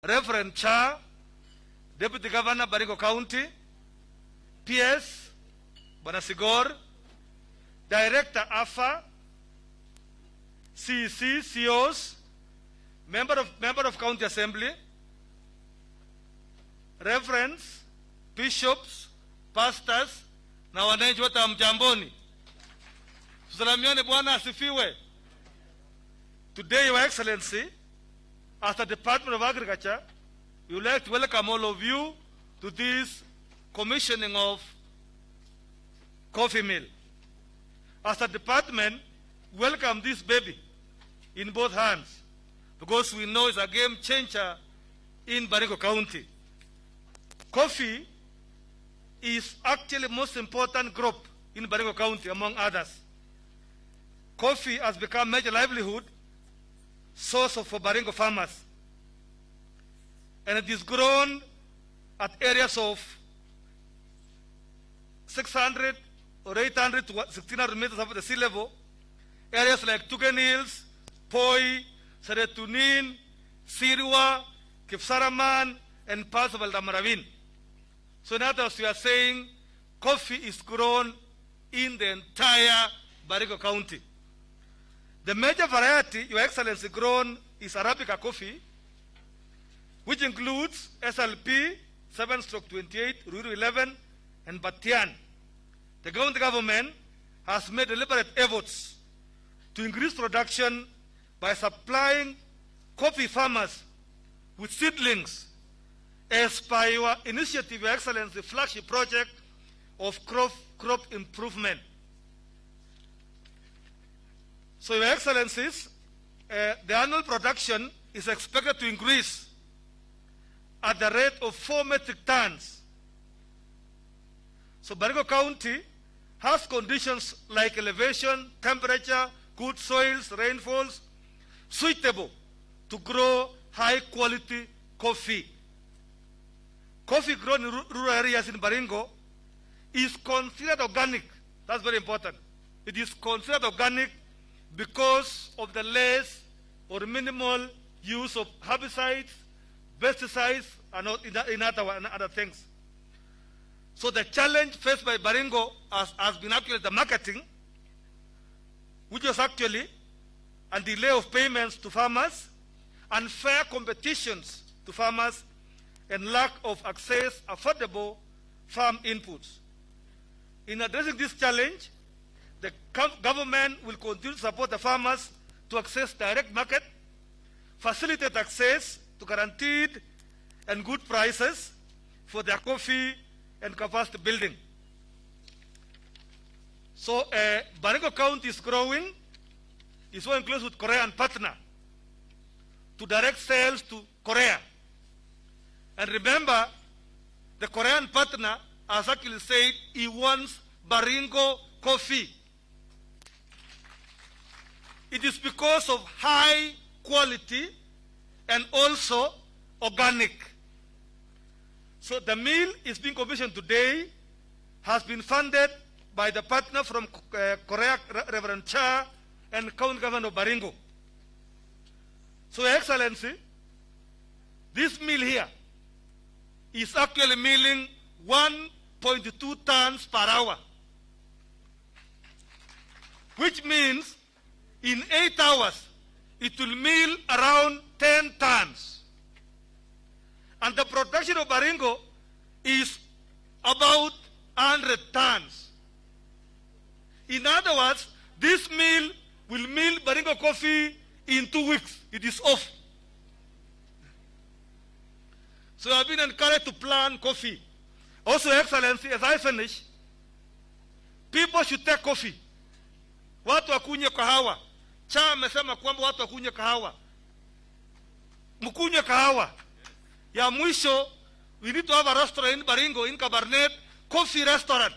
Reverend Cha, Deputy Governor, Baringo County, PS, Banasigor, Director AFA, CEC, COs, member of County Assembly, Reverends, Bishops, Pastors, na wananchi wote wa Mjamboni. Tusalamiane Bwana asifiwe. Today, Your Excellency, as the Department of Agriculture, we would like to welcome all of you to this commissioning of coffee mill. As a department, welcome this baby in both hands, because we know it's a game changer in Baringo County. Coffee is actually the most important crop in Baringo County, among others. Coffee has become a major livelihood source for Baringo farmers, and it is grown at areas of 600 or 800 to 1600 meters above the sea level. Areas like Tugen Hills, Poi, Seretunin, Sirwa, Kipsaraman, and parts of Aldamaravin. So in other words, we are saying coffee is grown in the entire Baringo County. The major variety, Your Excellency, grown is Arabica coffee, which includes SLP 7/28, Ruru 11, and Batian. The county government has made deliberate efforts to increase production by supplying coffee farmers with seedlings as per your initiative, Your Excellency, flagship project of crop improvement. So, Your Excellencies, the annual production is expected to increase at the rate of 4 metric tons. So, Baringo County has conditions like elevation, temperature, good soils, rainfalls, suitable to grow high-quality coffee. Coffee grown in rural areas in Baringo is considered organic. That's very important. It is considered organic because of the less or minimal use of herbicides, pesticides, and other things. So the challenge faced by Baringo has been actually the marketing, which was actually a delay of payments to farmers, unfair competitions to farmers, and lack of access affordable farm inputs. In addressing this challenge, the government will continue to support the farmers to access direct market, facilitate access to guaranteed and good prices for their coffee and capacity building. So Baringo County is growing, is working close with Korean partner to direct sales to Korea. And remember, the Korean partner has actually said he wants Baringo coffee. It is because of high quality and also organic. So the mill is being commissioned today, has been funded by the partner from Korea, Reverend Cha, and County Government of Baringo. So, Your Excellency, this mill here is actually milling 1.2 tons per hour, which means in 8 hours it will mill around 10 tons. And the production of Baringo is about 100 tons. In other words, this mill will mill Baringo coffee in 2 weeks. It is off. So I have been encouraged to plant coffee. Also, Excellency, as I finish, people should take coffee. Watu wakunywe kahawa. Cha amesema kwamba watu wakunywe kahawa. Mkunywe kahawa. Ya mwisho, we need to have a restaurant in Baringo, in Cabernet, coffee restaurant.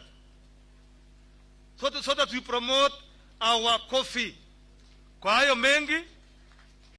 So that we promote our coffee. Kwa hayo mengi,